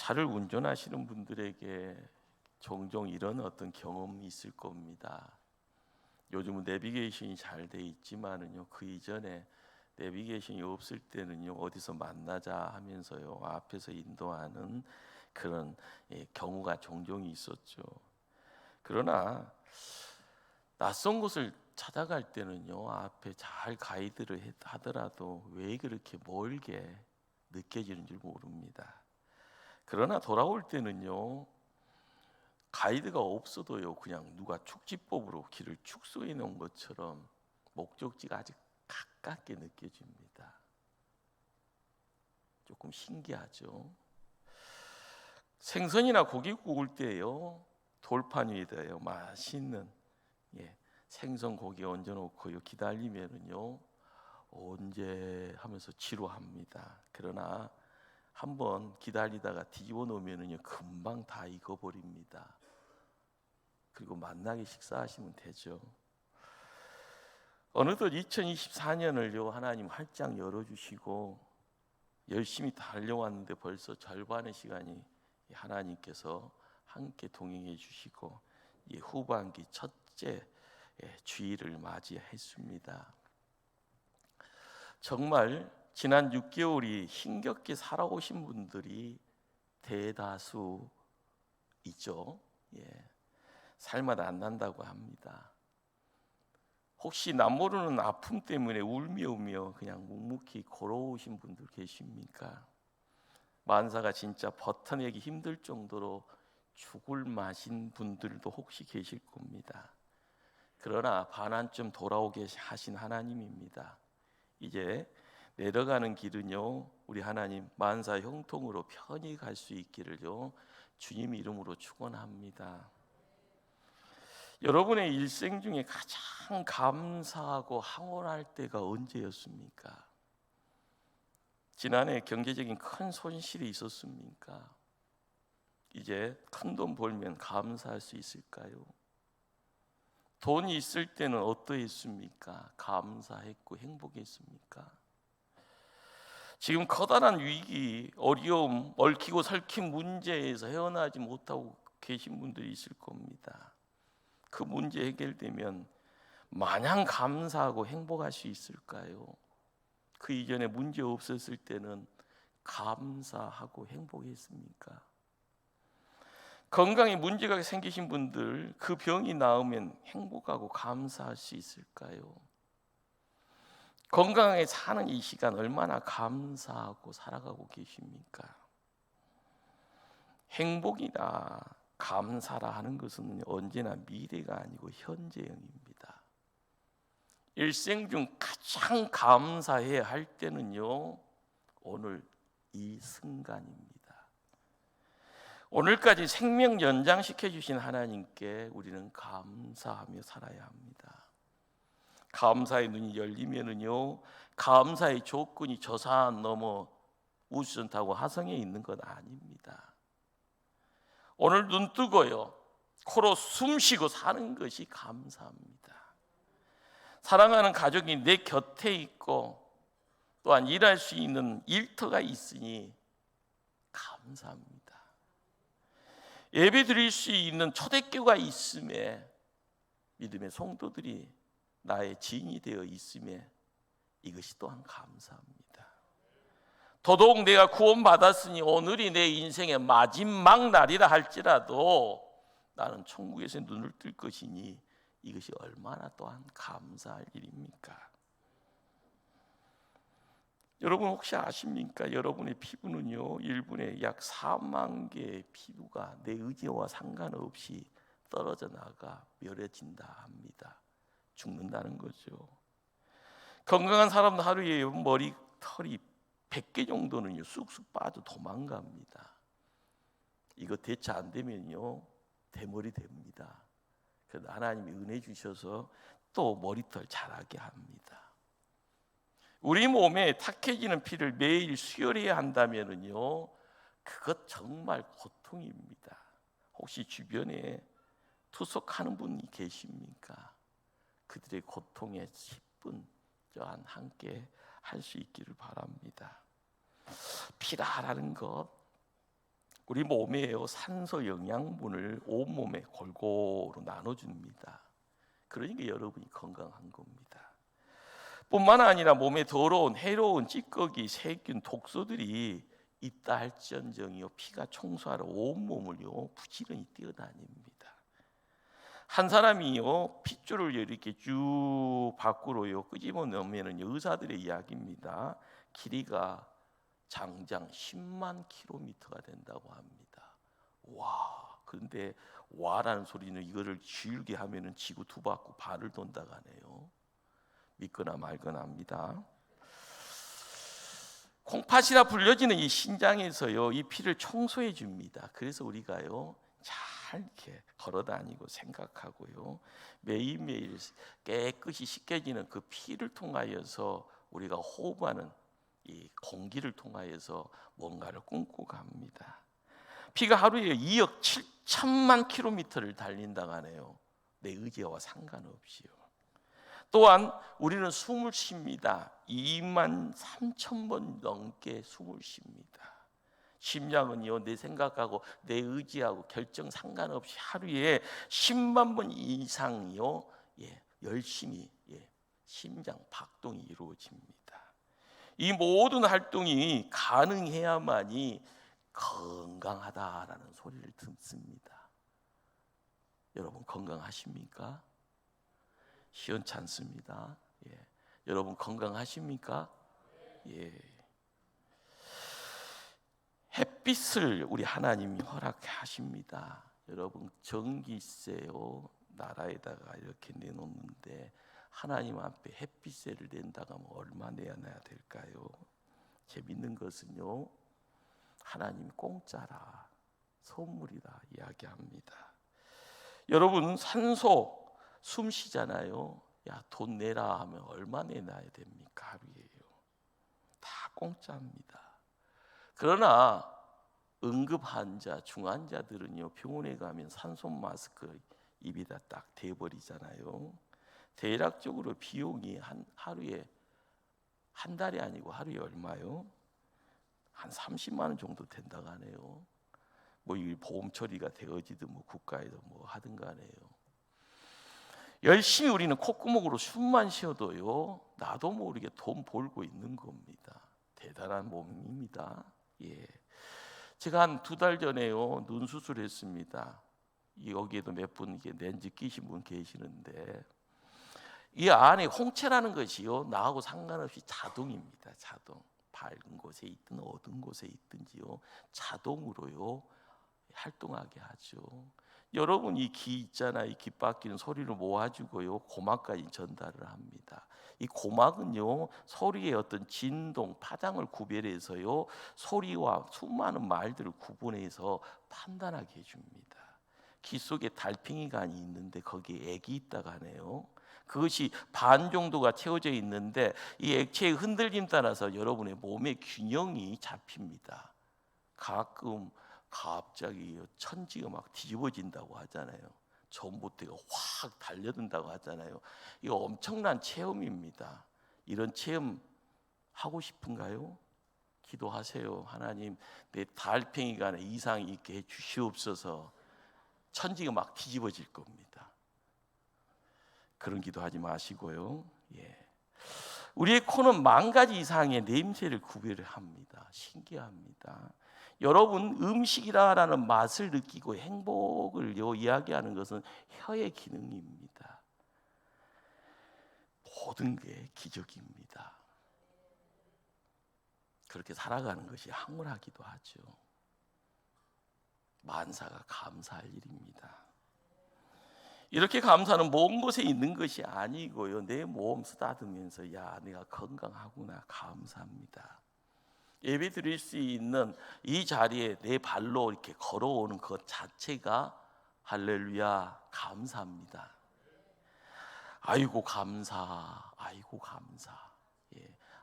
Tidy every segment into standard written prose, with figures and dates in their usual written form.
차를 운전하시는 분들에게 종종 이런 어떤 경험이 있을 겁니다. 요즘은 내비게이션이 잘 돼 있지만은요, 그 이전에 내비게이션이 없을 때는요, 어디서 만나자 하면서요, 앞에서 인도하는 그런 경우가 종종 있었죠. 그러나 낯선 곳을 찾아갈 때는요, 앞에 잘 가이드를 하더라도 왜 그렇게 멀게 느껴지는 줄 모릅니다. 그러나 돌아올 때는요, 가이드가 없어도요, 그냥 누가 축지법으로 길을 축소해 놓은 것처럼 목적지가 아주 가깝게 느껴집니다. 조금 신기하죠. 생선이나 고기 구울 때요, 돌판 위에다요 맛있는 생선 고기 얹어놓고요 기다리면은요 언제 하면서 지루합니다. 그러나 한번 기다리다가 뒤집어 놓으면은요 금방 다 익어버립니다. 그리고 만나게 식사하시면 되죠. 어느덧 2024년을요 하나님 활짝 열어주시고 열심히 달려왔는데 벌써 절반의 시간이 하나님께서 함께 동행해 주시고 후반기 첫째 주일을 맞이했습니다. 정말 지난 6개월이 힘겹게 살아오신 분들이 대다수 있죠. 살맛 안 난다고 합니다. 혹시 남모르는 아픔 때문에 울며 그냥 묵묵히 걸어오신 분들 계십니까? 만사가 진짜 버텨내기 힘들 정도로 죽을 맛인 분들도 혹시 계실 겁니다. 그러나 반환점 돌아오게 하신 하나님입니다. 이제 내려가는 길은요 우리 하나님 만사 형통으로 편히 갈 수 있기를요 주님 이름으로 축원합니다. 여러분의 일생 중에 가장 감사하고 황홀할 때가 언제였습니까? 지난해 경제적인 큰 손실이 있었습니까? 이제 큰 돈 벌면 감사할 수 있을까요? 돈이 있을 때는 어떠했습니까? 감사했고 행복했습니까? 지금 커다란 위기, 어려움, 얽히고 설킨 문제에서 헤어나지 못하고 계신 분들이 있을 겁니다. 그 문제 해결되면 마냥 감사하고 행복할 수 있을까요? 그 이전에 문제 없었을 때는 감사하고 행복했습니까? 건강에 문제가 생기신 분들, 그 병이 나으면 행복하고 감사할 수 있을까요? 건강하게 사는 이 시간 얼마나 감사하고 살아가고 계십니까? 행복이나 감사라 하는 것은 언제나 미래가 아니고 현재형입니다. 일생 중 가장 감사해야 할 때는요 오늘 이 순간입니다. 오늘까지 생명 연장시켜 주신 하나님께 우리는 감사하며 살아야 합니다. 감사의 눈이 열리면은요 감사의 조건이 저 산 넘어 우주선 타고 화성에 있는 건 아닙니다. 오늘 눈 뜨고요 코로 숨 쉬고 사는 것이 감사합니다. 사랑하는 가족이 내 곁에 있고 또한 일할 수 있는 일터가 있으니 감사합니다. 예배 드릴 수 있는 초대교가 있음에 믿음의 성도들이 나의 지인이 되어 있음에 이것이 또한 감사합니다. 더더욱 내가 구원받았으니 오늘이 내 인생의 마지막 날이라 할지라도 나는 천국에서 눈을 뜰 것이니 이것이 얼마나 또한 감사할 일입니까? 여러분 혹시 아십니까? 여러분의 피부는요 1분에 약 4만 개의 피부가 내 의지와 상관없이 떨어져 나가 멸해진다 합니다. 죽는다는 거죠. 건강한 사람도 하루에 머리털이 100개 정도는요 쑥쑥 빠져 도망갑니다. 이거 대체 안 되면요 대머리 됩니다. 그래서 하나님이 은혜 주셔서 또 머리털 자라게 합니다. 우리 몸에 탁해지는 피를 매일 수혈해야 한다면은요 그것 정말 고통입니다. 혹시 주변에 투석하는 분이 계십니까? 그들의 고통에 10분 또한 함께 할 수 있기를 바랍니다. 피라라는 것 우리 몸에요 산소 영양분을 온몸에 골고루 나눠줍니다. 그러니까 여러분이 건강한 겁니다. 뿐만 아니라 몸에 더러운 해로운 찌꺼기, 세균, 독소들이 있다 할지언정요 피가 청소하러 온몸을요 부지런히 뛰어다닙니다. 한 사람이요 핏줄을 이렇게 쭉 밖으로요 끄집어 내면은 의사들의 이야기입니다. 길이가 장장 10만 킬로미터가 된다고 합니다. 와, 그런데 와라는 소리는 이거를 길게 하면은 지구 두 바퀴 반을 돈다고 하네요. 믿거나 말거나 합니다. 콩팥이라 불려지는 이 신장에서요 이 피를 청소해 줍니다. 그래서 우리가요 잘 이렇게 걸어다니고 생각하고요 매일매일 깨끗이 씻겨지는 그 피를 통하여서 우리가 호흡하는 이 공기를 통하여서 뭔가를 꿈꾸고 갑니다. 피가 하루에 2억 7천만 킬로미터를 달린다고 하네요. 내 의지와 상관없이요. 또한 우리는 숨을 쉽니다. 2만 3천 번 넘게 숨을 쉽니다. 심장은요 내 생각하고 내 의지하고 결정 상관없이 하루에 10만 번 이상요 열심히 심장 박동이 이루어집니다. 이 모든 활동이 가능해야만이 건강하다라는 소리를 듣습니다. 여러분 건강하십니까? 시원치 않습니다. 여러분 건강하십니까? 햇빛을 우리 하나님이 허락하십니다. 여러분 전기세요 나라에다가 이렇게 내놓는데 하나님 앞에 햇빛세를 낸다고 하면 얼마 내야 될까요? 재밌는 것은요 하나님이 공짜라 선물이다 이야기합니다. 여러분 산소 숨 쉬잖아요. 야, 돈 내라 하면 얼마 내놔야 됩니까? 하루에요. 다 공짜입니다. 그러나 응급 환자, 중환자들은요 병원에 가면 산소 마스크 입에다 딱 대버리잖아요. 대략적으로 비용이 하루에 한 달이 아니고 하루에 얼마요? 한 30만 원 정도 된다고 하네요. 뭐 이 보험 처리가 되어지든 뭐 국가에서 뭐 하든 간에요. 열심히 우리는 콧구멍으로 숨만 쉬어도요 나도 모르게 돈 벌고 있는 겁니다. 대단한 몸입니다. 제가 한 2달 전에요 눈 수술했습니다. 여기에도 몇 분 이게 렌즈 끼신 분 계시는데 이 안에 홍채라는 것이요 나하고 상관없이 자동입니다. 자동. 밝은 곳에 있든 어두운 곳에 있든지요 자동으로요 활동하게 하죠. 여러분 이 귀 있잖아요. 이 귓바퀴는 소리를 모아주고요 고막까지 전달을 합니다. 이 고막은요 소리의 어떤 진동, 파장을 구별해서요 소리와 수많은 말들을 구분해서 판단하게 해줍니다. 귀 속에 달팽이관이 있는데 거기에 액이 있다고 하네요. 그것이 반 정도가 채워져 있는데 이 액체의 흔들림 따라서 여러분의 몸의 균형이 잡힙니다. 가끔 갑자기 천지가 막 뒤집어진다고 하잖아요. 전봇대가 확 달려든다고 하잖아요. 이거 엄청난 체험입니다. 이런 체험 하고 싶은가요? 기도하세요. 하나님 내 달팽이관에 이상이 있게 해 주시옵소서. 천지가 막 뒤집어질 겁니다. 그런 기도하지 마시고요. 우리의 코는 10,000가지 이상의 냄새를 구별을 합니다. 신기합니다. 여러분 음식이라는 맛을 느끼고 행복을 이야기하는 것은 혀의 기능입니다. 모든 게 기적입니다. 그렇게 살아가는 것이 황홀하기도 하죠. 만사가 감사할 일입니다. 이렇게 감사는 먼 곳에 있는 것이 아니고요 내 몸 쓰다듬으면서 야 내가 건강하구나 감사합니다. 예배 드릴 수 있는 이 자리에 내 발로 이렇게 걸어오는 것 자체가 할렐루야 감사합니다. 아이고 감사, 아이고 감사.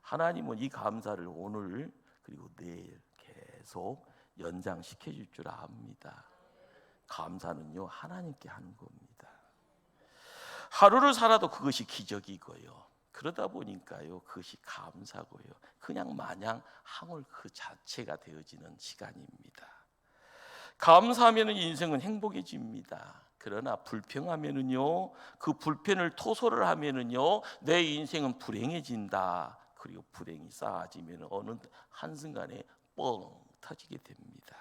하나님은 이 감사를 오늘 그리고 내일 계속 연장시켜 줄 줄 압니다. 감사는요 하나님께 하는 겁니다. 하루를 살아도 그것이 기적이고요. 그러다 보니까요 그것이 감사고요. 그냥 마냥 항울 그 자체가 되어지는 시간입니다. 감사하면 인생은 행복해집니다. 그러나 불평하면은요, 그 불편을 토설을 하면은요, 내 인생은 불행해진다. 그리고 불행이 쌓아지면 어느 한순간에 뻥 터지게 됩니다.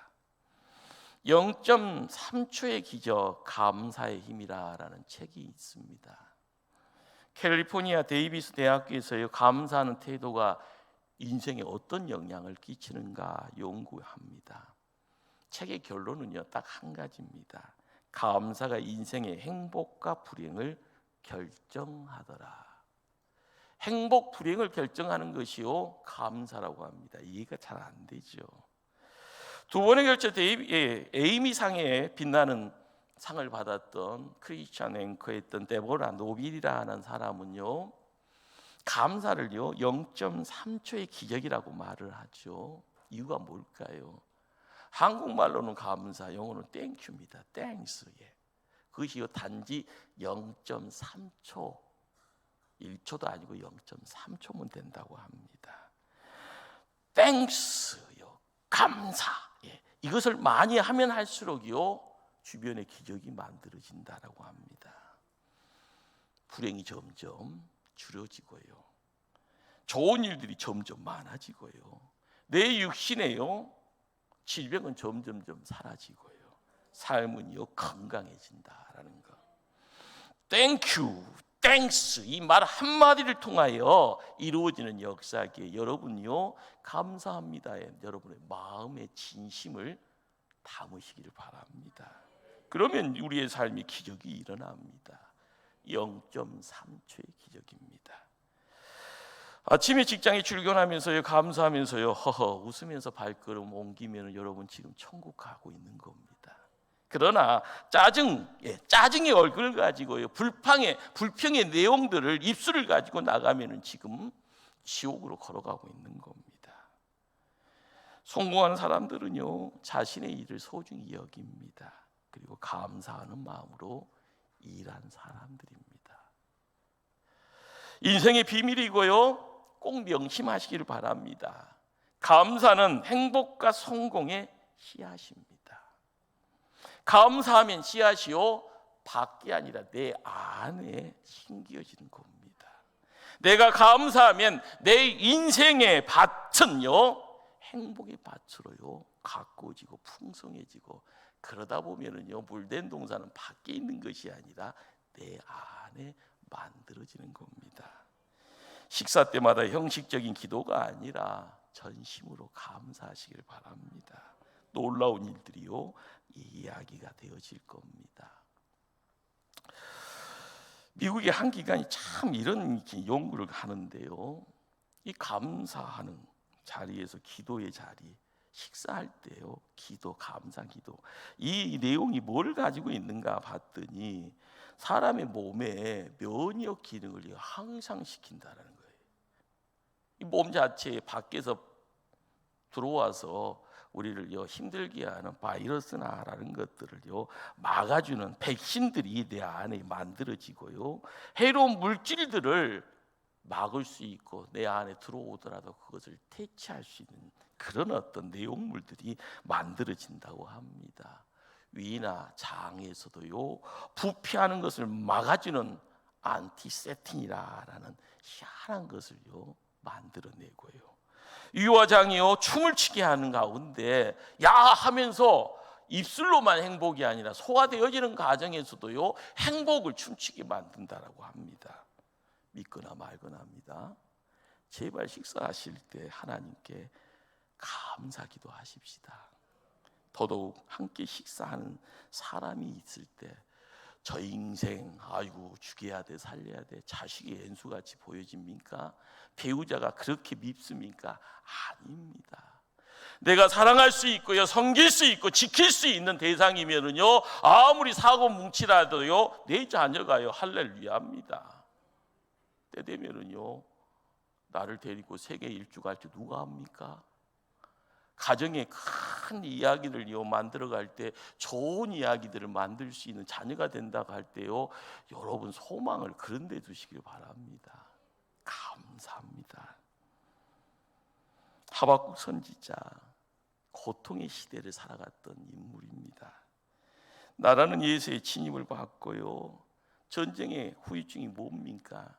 0.3초의 기적, 감사의 힘이라는 책이 있습니다. 캘리포니아 데이비스 대학교에서요, 감사하는 태도가 인생에 어떤 영향을 끼치는가 연구합니다. 책의 결론은요, 딱 한 가지입니다. 감사가 인생의 행복과 불행을 결정하더라. 행복, 불행을 결정하는 것이요, 감사라고 합니다. 이해가 잘 안 되죠. 두 번에 걸쳐 에이미 상에 빛나는 상을 받았던 크리스찬 앵커였던 데보라 노빌이라는 사람은요, 감사를요 0.3초의 기적이라고 말을 하죠. 이유가 뭘까요? 한국말로는 감사, 영어로는 땡큐입니다. 땡스. 그것이 단지 0.3초, 1초도 아니고 0.3초면 된다고 합니다. 땡스요, 감사. 이것을 많이 하면 할수록요 주변에 기적이 만들어진다라고 합니다. 불행이 점점 줄여지고요, 좋은 일들이 점점 많아지고요, 내 육신에요 질병은 점점 사라지고요, 삶은요 건강해진다라는 거. 땡큐, 땡스, 이 말 한마디를 통하여 이루어지는 역사기에 여러분요 감사합니다에 여러분의 마음의 진심을 담으시기를 바랍니다. 그러면 우리의 삶에 기적이 일어납니다. 0.3초의 기적입니다. 아침에 직장에 출근하면서요 감사하면서요 허허 웃으면서 발걸음 옮기면 여러분 지금 천국 가고 있는 겁니다. 그러나 짜증의 얼굴을 가지고요 불평의 내용들을 입술을 가지고 나가면은 지금 지옥으로 걸어가고 있는 겁니다. 성공하는 사람들은요 자신의 일을 소중히 여깁니다. 그리고 감사하는 마음으로 일한 사람들입니다. 인생의 비밀이고요 꼭 명심하시기를 바랍니다. 감사는 행복과 성공의 씨앗입니다. 감사하면 씨앗이요 밖이 아니라 내 안에 심겨지는 겁니다. 내가 감사하면 내 인생의 밭은요 행복의 밭으로요 가꾸어지고 풍성해지고, 그러다 보면은요 물된 동산은 밖에 있는 것이 아니라 내 안에 만들어지는 겁니다. 식사 때마다 형식적인 기도가 아니라 전심으로 감사하시길 바랍니다. 놀라운 일들이요 이야기가 되어질 겁니다. 미국의 한 기관이 참 이런 연구를 하는데요, 이 감사하는 자리에서 기도의 자리, 식사할 때요 기도, 감사 기도, 이 내용이 뭘 가지고 있는가 봤더니 사람의 몸에 면역 기능을 향상시킨다는 거예요. 이 몸 자체에 밖에서 들어와서 우리를 힘들게 하는 바이러스나 라는 것들을요 막아주는 백신들이 내 안에 만들어지고요, 해로운 물질들을 막을 수 있고 내 안에 들어오더라도 그것을 퇴치할 수 있는 그런 어떤 내용물들이 만들어진다고 합니다. 위나 장에서도요 부패하는 것을 막아주는 안티세틴이라는 희한한 것을요 만들어내고요, 위와장이요 춤을 추게 하는 가운데 야 하면서 입술로만 행복이 아니라 소화되어지는 과정에서도요 행복을 춤추게 만든다라고 합니다. 믿거나 말거나 합니다. 제발 식사하실 때 하나님께 감사기도 하십시다. 더더욱 함께 식사하는 사람이 있을 때 저 인생 아이고 죽여야 돼 살려야 돼 자식이 엔수같이 보여집니까? 배우자가 그렇게 밉습니까? 아닙니다. 내가 사랑할 수 있고요 섬길 수 있고 지킬 수 있는 대상이면은요 아무리 사고 뭉치라도요 내 자녀가요 할렐루야입니다. 때 되면은요 나를 데리고 세계 일주 갈지 누가 합니까? 가정의 큰 이야기를 만들어갈 때 좋은 이야기들을 만들 수 있는 자녀가 된다고 할 때요 여러분 소망을 그런 데 두시길 바랍니다. 감사합니다. 하박국 선지자 고통의 시대를 살아갔던 인물입니다. 나라는 예수의 침입을 받고요. 전쟁의 후유증이 뭡니까?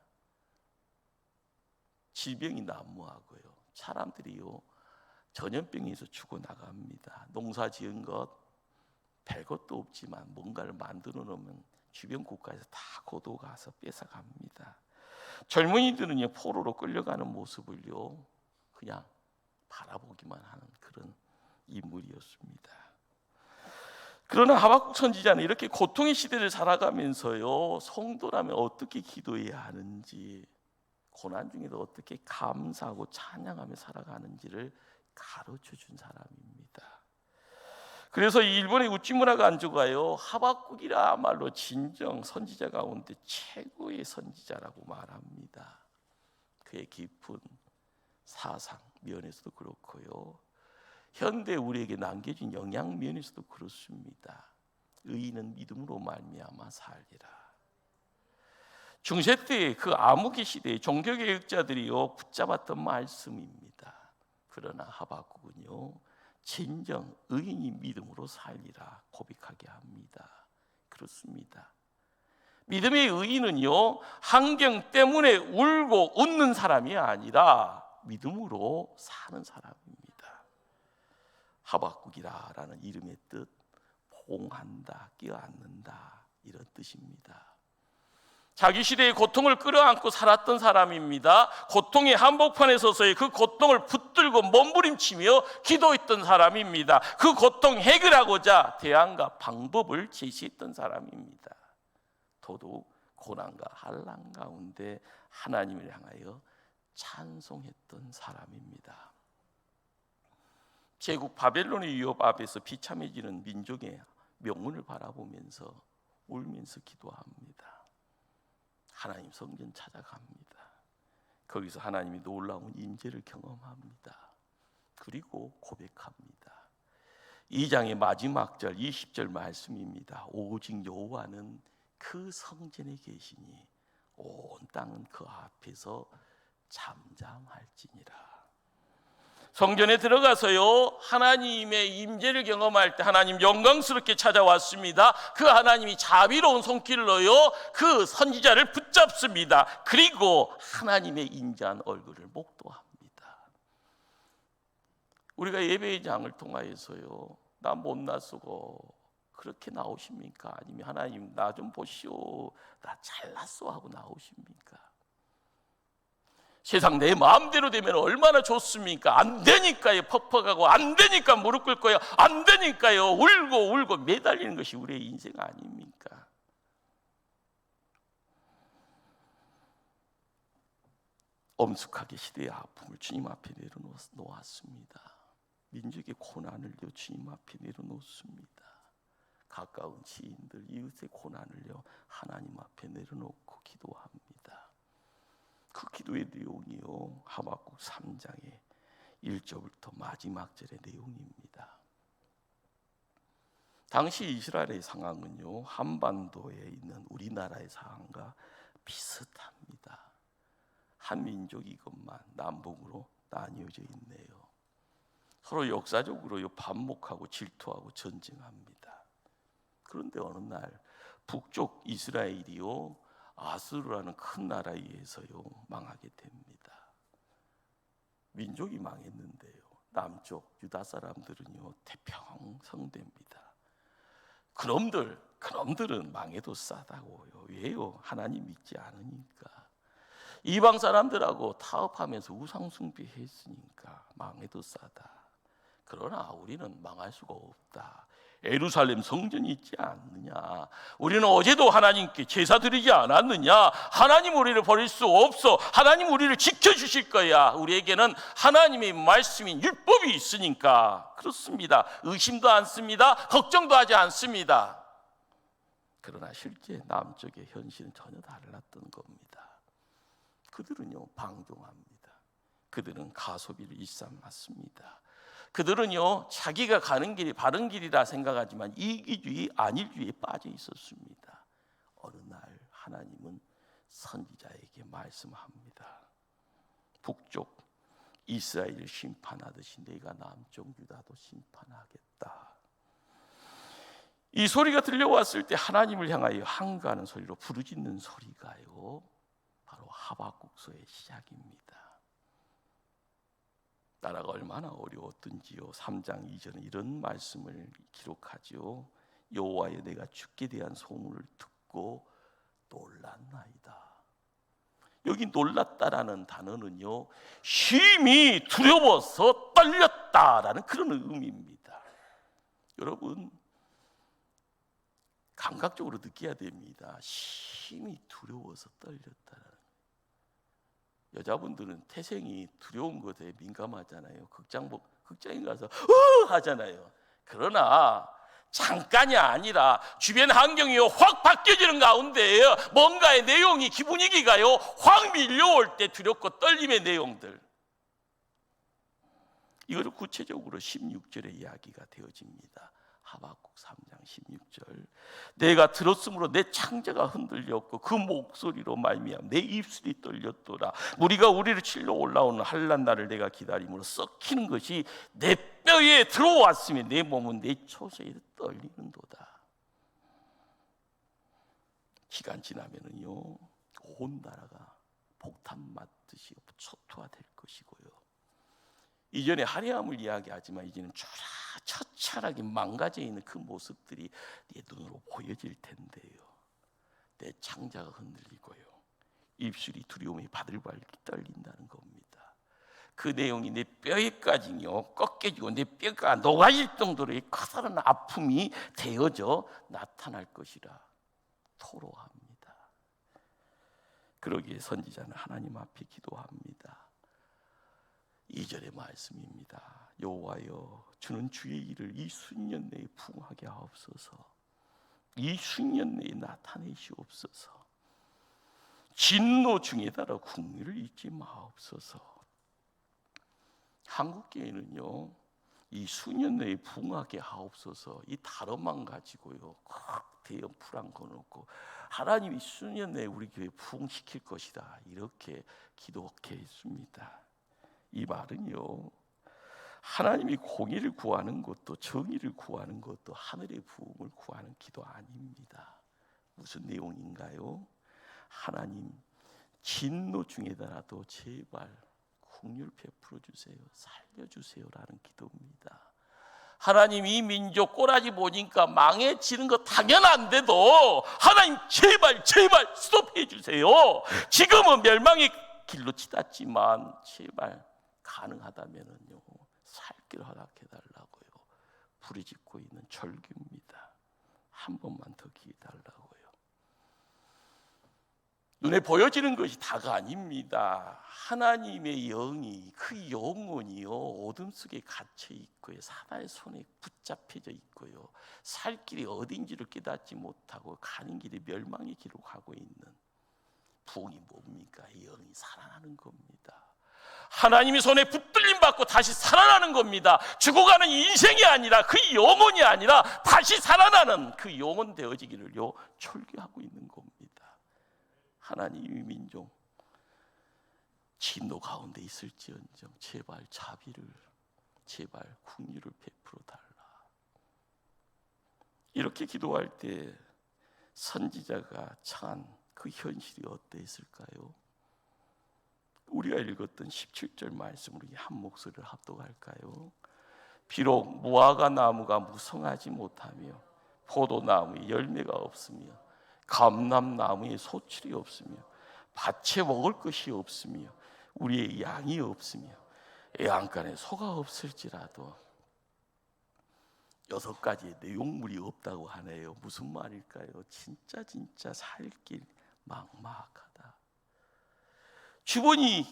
질병이 난무하고요. 사람들이요 전염병에서 죽어나갑니다. 농사 지은 것 별것도 없지만 뭔가를 만들어 놓으면 주변 국가에서 다 고도가서 뺏어갑니다. 젊은이들은요 포로로 끌려가는 모습을요 그냥 바라보기만 하는 그런 인물이었습니다. 그러나 하박국 선지자는 이렇게 고통의 시대를 살아가면서요 성도라면 어떻게 기도해야 하는지, 고난 중에도 어떻게 감사하고 찬양하며 살아가는지를 가르쳐준 사람입니다. 그래서 이 일본의 우찌무라 간주가요 하박국이라말로 진정 선지자 가운데 최고의 선지자라고 말합니다. 그의 깊은 사상 면에서도 그렇고요, 현대 우리에게 남겨진 영향 면에서도 그렇습니다. 의인은 믿음으로 말미암아 살리라. 중세 때 그 암흑의 시대에 종교개혁자들이요 붙잡았던 말씀입니다. 그러나 하박국은요 진정 의인이 믿음으로 살리라 고백하게 합니다. 그렇습니다. 믿음의 의인은요 환경 때문에 울고 웃는 사람이 아니라 믿음으로 사는 사람입니다. 하박국이라는 이름의 뜻, 봉한다, 껴안는다 이런 뜻입니다. 자기 시대의 고통을 끌어안고 살았던 사람입니다. 고통의 한복판에 서서의 그 고통을 붙들고 몸부림치며 기도했던 사람입니다. 그 고통 해결하고자 대안과 방법을 제시했던 사람입니다. 더더욱 고난과 한란 가운데 하나님을 향하여 찬송했던 사람입니다. 제국 바벨론의 위협 앞에서 비참해지는 민족의 명운을 바라보면서 울면서 기도합니다. 하나님 성전 찾아갑니다. 거기서 하나님이 놀라운 임재를 경험합니다. 그리고 고백합니다. 2장의 마지막 절 20절 말씀입니다. 오직 여호와는 그 성전에 계시니 온 땅은 그 앞에서 잠잠할지니라. 성전에 들어가서요 하나님의 임재를 경험할 때 하나님 영광스럽게 찾아왔습니다. 그 하나님이 자비로운 손길로요 그 선지자를 붙잡습니다. 그리고 하나님의 인자한 얼굴을 목도합니다. 우리가 예배의 장을 통하여서요 나 못났고 그렇게 나오십니까? 아니면 하나님 나 좀 보시오 나 잘났어 하고 나오십니까? 세상 내 마음대로 되면 얼마나 좋습니까? 안 되니까요 퍽퍽하고, 안 되니까 무릎 꿇고요, 안 되니까요 울고 매달리는 것이 우리의 인생 아닙니까? 엄숙하게 시대의 아픔을 주님 앞에 내려놓았습니다. 민족의 고난을요 주님 앞에 내려놓습니다. 가까운 지인들, 이웃의 고난을요 하나님 앞에 내려놓고 기도합니다. 그 기도의 내용이요 하박국 3장의 1절부터 마지막 절의 내용입니다. 당시 이스라엘의 상황은요 한반도에 있는 우리나라의 상황과 비슷합니다. 한 민족이 이것만 남북으로 나뉘어져 있네요. 서로 역사적으로 반목하고 질투하고 전쟁합니다. 그런데 어느 날 북쪽 이스라엘이요 아수르라는 큰 나라에 의해서요 망하게 됩니다. 민족이 망했는데요 남쪽 유다 사람들은요 태평성됩니다. 그놈들은 망해도 싸다고요. 왜요? 하나님 믿지 않으니까. 이방 사람들하고 타협하면서 우상숭배했으니까 망해도 싸다. 그러나 우리는 망할 수가 없다. 예루살렘 성전이 있지 않느냐? 우리는 어제도 하나님께 제사 드리지 않았느냐? 하나님 우리를 버릴 수 없어. 하나님 우리를 지켜주실 거야. 우리에게는 하나님의 말씀인 율법이 있으니까. 그렇습니다. 의심도 않습니다. 걱정도 하지 않습니다. 그러나 실제 남쪽의 현실은 전혀 달랐던 겁니다. 그들은요 방종합니다. 그들은 가소비를 일삼았습니다. 그들은요 자기가 가는 길이 바른 길이라 생각하지만 이기주의 안일주의에 빠져 있었습니다. 어느 날 하나님은 선지자에게 말씀합니다. 북쪽 이스라엘을 심판하듯이 내가 남쪽 유다도 심판하겠다. 이 소리가 들려왔을 때 하나님을 향하여 항거하는 소리로 부르짖는 소리가요, 바로 하박국서의 시작입니다. 나라가 얼마나 어려웠든지요, 3장 2절은 이런 말씀을 기록하죠. 여호와여, 내가 주께 대한 소문을 듣고 놀랐나이다. 여기 놀랐다라는 단어는요, 심히 두려워서 떨렸다라는 그런 의미입니다. 여러분, 감각적으로 느껴야 됩니다. 심히 두려워서 떨렸다라는. 여자분들은 태생이 두려운 것에 민감하잖아요. 극장에 가서 하잖아요. 그러나 잠깐이 아니라 주변 환경이 확 바뀌어지는 가운데 뭔가의 내용이, 분위기가요 확 밀려올 때 두렵고 떨림의 내용들, 이거를 구체적으로 16절에 이야기가 되어집니다. 하박국 3장 16절. 내가 들었으므로 내 창자가 흔들렸고 그 목소리로 말미암아 내 입술이 떨렸도다. 무리가 우리를 치러 올라오는 환난 날을 내가 기다림으로 썩히는 것이 내 뼈에 들어왔으며 내 몸은 내 초소에 떨리는도다. 시간 지나면은요, 온 나라가 폭탄 맞듯이 초토화될 것이고요, 이전에 화려함을 이야기하지만 이제는 처참하게 망가져 있는 그 모습들이 내 눈으로 보여질 텐데요, 내 창자가 흔들리고요, 입술이 두려움에 바들바들 떨린다는 겁니다. 그 내용이 내 뼈에까지요 꺾여지고 내 뼈가 녹아질 정도로의 커다란 아픔이 되어져 나타날 것이라 토로합니다. 그러기에 선지자는 하나님 앞에 기도합니다. 2절의 말씀입니다. 여호와여, 주는 주의 일을 이 수년 내에 부응하게 하옵소서. 이 수년 내에 나타내시옵소서. 진노 중에 따라 국리를 잊지 마옵소서. 한국교회는요, 이 수년 내에 부응하게 하옵소서, 이 단어만 가지고요 대형 풀안 거놓고 하나님이 수년 내에 우리 교회 부응시킬 것이다, 이렇게 기도했습니다. 이 말은요, 하나님이 공의를 구하는 것도 정의를 구하는 것도 하늘의 부흥을 구하는 기도 아닙니다. 무슨 내용인가요? 하나님, 진노 중에라도 제발 긍휼 베풀어 주세요, 살려주세요라는 기도입니다. 하나님, 이 민족 꼬라지 보니까 망해지는 거 당연한데도 하나님 제발 스톱해 주세요. 지금은 멸망의 길로 치닫지만 제발 가능하다면은요 살 길 허락해 달라고요 부르짖고 있는 절규입니다. 한 번만 더 기회 달라고요. 눈에 보여지는 것이 다가 아닙니다. 하나님의 영이, 그 영혼이요 어둠 속에 갇혀 있고요, 사단의 손에 붙잡혀져 있고요, 살 길이 어딘지를 깨닫지 못하고 가는 길이 멸망의 길로 가고 있는 부흥이 뭡니까? 영이 살아나는 겁니다. 하나님의 손에 붙들림 받고 다시 살아나는 겁니다. 죽어가는 인생이 아니라, 그 영혼이 아니라 다시 살아나는 그 영혼 되어지기를요 철교하고 있는 겁니다. 하나님의 민족 진노 가운데 있을지언정 제발 자비를, 제발 긍휼을 베풀어 달라. 이렇게 기도할 때 선지자가 처한 그 현실이 어땠을까요? 우리가 읽었던 17절 말씀으로 한 목소리를 합독할까요? 비록 무화과 나무가 무성하지 못하며 포도나무에 열매가 없으며 감람나무에 소출이 없으며 밭에 먹을 것이 없으며 우리의 양이 없으며 애안간에 소가 없을지라도, 6가지의 내용물이 없다고 하네요. 무슨 말일까요? 진짜 살 길 막막하다. 주변이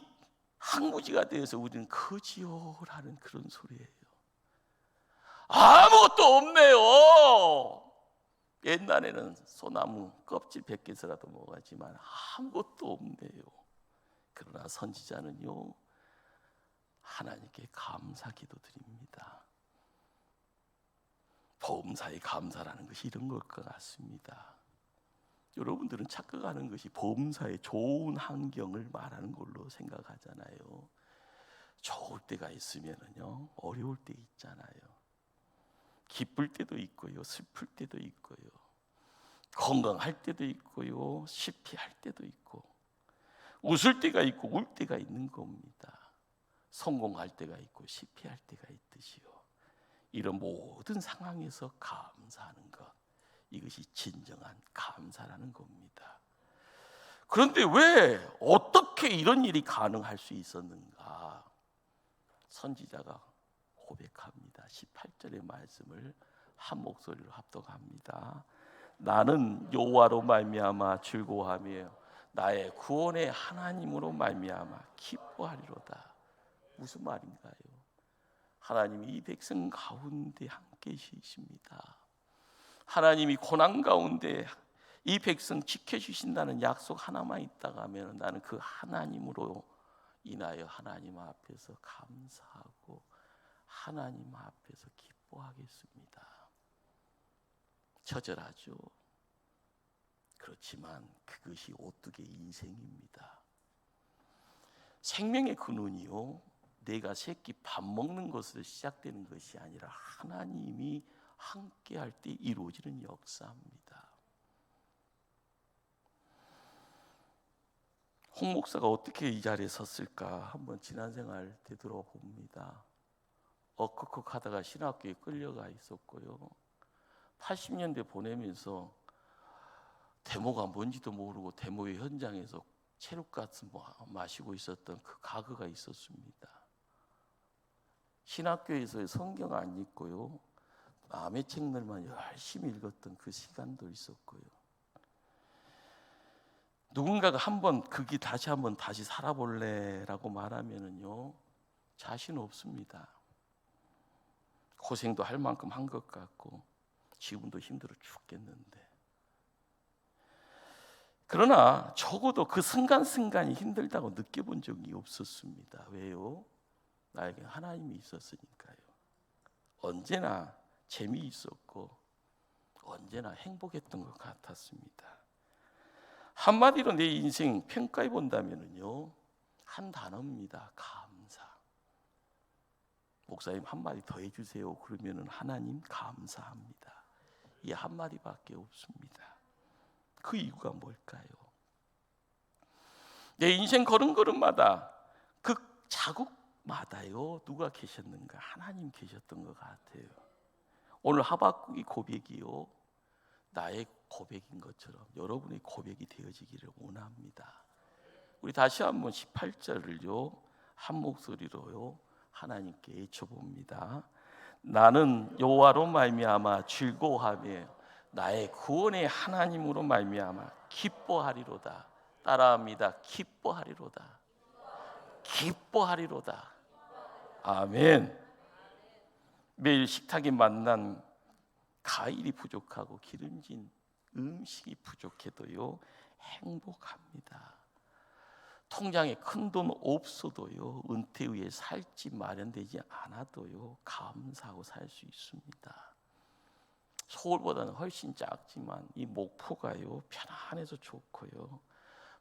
항무지가 되어서 우리는 거지요라는 그런 소리예요. 아무것도 없네요. 옛날에는 소나무 껍질 벗겨서라도 먹었지만 아무것도 없네요. 그러나 선지자는요 하나님께 감사 기도드립니다. 보험사에 감사라는 것이 이런 것 같습니다. 여러분들은 착각하는 것이 보험사의 좋은 환경을 말하는 걸로 생각하잖아요. 좋을 때가 있으면은요, 어려울 때 있잖아요. 기쁠 때도 있고요, 슬플 때도 있고요, 건강할 때도 있고요, 실패할 때도 있고, 웃을 때가 있고 울 때가 있는 겁니다. 성공할 때가 있고 실패할 때가 있듯이요. 이런 모든 상황에서 감사하는 것, 이것이 진정한 감사라는 겁니다. 그런데 왜 어떻게 이런 일이 가능할 수 있었는가? 선지자가 고백합니다. 18절의 말씀을 한 목소리로 합독합니다. 나는 여호와로 말미암아 즐거워하며 나의 구원의 하나님으로 말미암아 기뻐하리로다. 무슨 말인가요? 하나님이 이 백성 가운데 함께 계십니다. 하나님이 고난 가운데 이 백성 지켜주신다는 약속 하나만 있다가 하면 나는 그 하나님으로 인하여 하나님 앞에서 감사하고 하나님 앞에서 기뻐하겠습니다. 처절하죠. 그렇지만 그것이 오뚜기의 인생입니다. 생명의 근원이요, 내가 새끼 밥 먹는 것으로 시작되는 것이 아니라 하나님이 함께할 때 이루어지는 역사입니다. 홍 목사가 어떻게 이 자리에 섰을까 한번 지난 생활 되돌아봅니다. 억헉하다가 신학교에 끌려가 있었고요, 80년대 보내면서 데모가 뭔지도 모르고 데모의 현장에서 체육가스 마시고 있었던 그 과거가 있었습니다. 신학교에서 성경 안 읽고요, 남의 책들만 열심히 읽었던 그 시간도 있었고요. 누군가가 한번 그게 다시 살아볼래라고 말하면은요, 자신 없습니다. 고생도 할 만큼 한 것 같고 지금도 힘들어 죽겠는데, 그러나 적어도 그 순간순간이 힘들다고 느껴본 적이 없었습니다. 왜요? 나에게 하나님이 있었으니까요. 언제나 재미있었고 언제나 행복했던 것 같았습니다. 한마디로 내 인생 평가해 본다면요, 한 단어입니다. 감사. 목사님 한마디 더 해주세요. 그러면은 하나님 감사합니다. 이 한마디밖에 없습니다. 그 이유가 뭘까요? 내 인생 걸음걸음마다 그 자국마다요, 누가 계셨는가? 하나님 계셨던 것 같아요. 오늘 하박국의 고백이요, 나의 고백인 것처럼 여러분의 고백이 되어지기를 원합니다. 우리 다시 한번 18절을요 한 목소리로요 하나님께 외쳐봅니다. 나는 여호와로 말미암아 즐거워하며 나의 구원의 하나님으로 말미암아 기뻐하리로다. 따라합니다. 기뻐하리로다. 기뻐하리로다. 아멘. 매일 식탁에 만난 과일이 부족하고 기름진 음식이 부족해도요 행복합니다. 통장에 큰 돈 없어도요, 은퇴 후에 살 집 마련되지 않아도요 감사하고 살 수 있습니다. 서울보다는 훨씬 작지만 이 목포가요 편안해서 좋고요,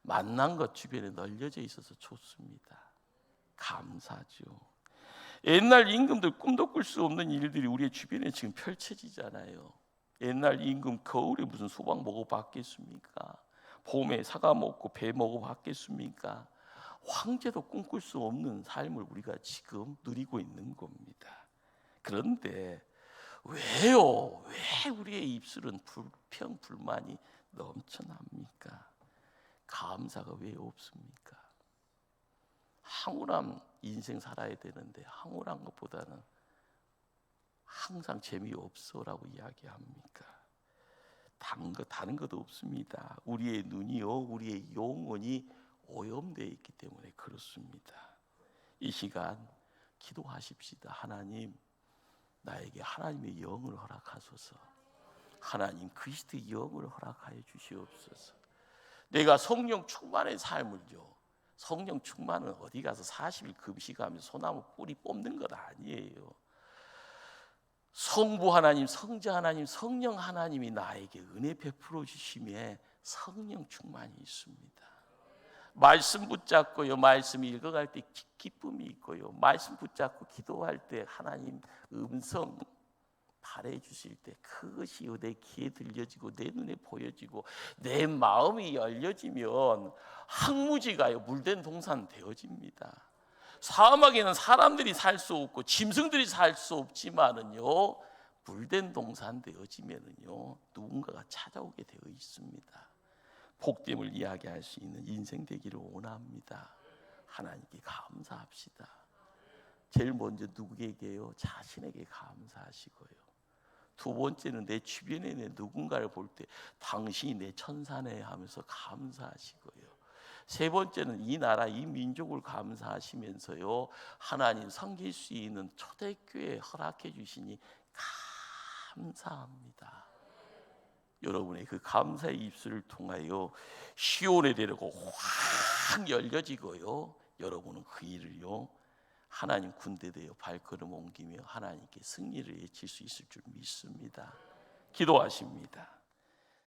만난 것 주변에 널려져 있어서 좋습니다. 감사죠. 옛날 임금들 꿈도 꿀 수 없는 일들이 우리의 주변에 지금 펼쳐지잖아요. 옛날 임금 겨울에 무슨 수박 먹어봤겠습니까? 봄에 사과 먹고 배 먹어봤겠습니까? 황제도 꿈꿀 수 없는 삶을 우리가 지금 누리고 있는 겁니다. 그런데 왜요? 왜 우리의 입술은 불평, 불만이 넘쳐납니까? 감사가 왜 없습니까? 황홀한 인생 살아야 되는데 황홀한 것보다는 항상 재미없어라고 이야기합니까? 다른 것도 없습니다. 우리의 눈이요, 우리의 영혼이 오염되어 있기 때문에 그렇습니다. 이 시간 기도하십시다. 하나님, 나에게 하나님의 영을 허락하소서. 하나님 그리스도의 영을 허락하여 주시옵소서. 내가 성령 충만의 삶을요, 성령 충만은 어디 가서 40일 금식하면서 소나무 뿌리 뽑는 것 아니에요. 성부 하나님, 성자 하나님, 성령 하나님이 나에게 은혜 베풀어 주심에 성령 충만이 있습니다. 말씀 붙잡고요, 말씀 읽어갈 때 기쁨이 있고요, 말씀 붙잡고 기도할 때 하나님 음성 발해 주실 때 그것이 내 귀에 들려지고 내 눈에 보여지고 내 마음이 열려지면 항무지가요 물된 동산 되어집니다. 사막에는 사람들이 살 수 없고 짐승들이 살 수 없지만은요 물된 동산 되어지면은요 누군가가 찾아오게 되어 있습니다. 복됨을 이야기할 수 있는 인생 되기를 원합니다. 하나님께 감사합시다. 제일 먼저 누구에게요? 자신에게 감사하시고요. 두 번째는 내 주변에 있는 누군가를 볼 때 당신이 내 천사네 하면서 감사하시고요. 세 번째는 이 나라 이 민족을 감사하시면서요 하나님 섬길 수 있는 초대교회 허락해 주시니 감사합니다. 여러분의 그 감사의 입술을 통하여 시온에 데려고 확 열려지고요 여러분은 그 일을요 하나님 군대되어 발걸음 옮기며 하나님께 승리를 외칠 수 있을 줄 믿습니다. 기도하십니다.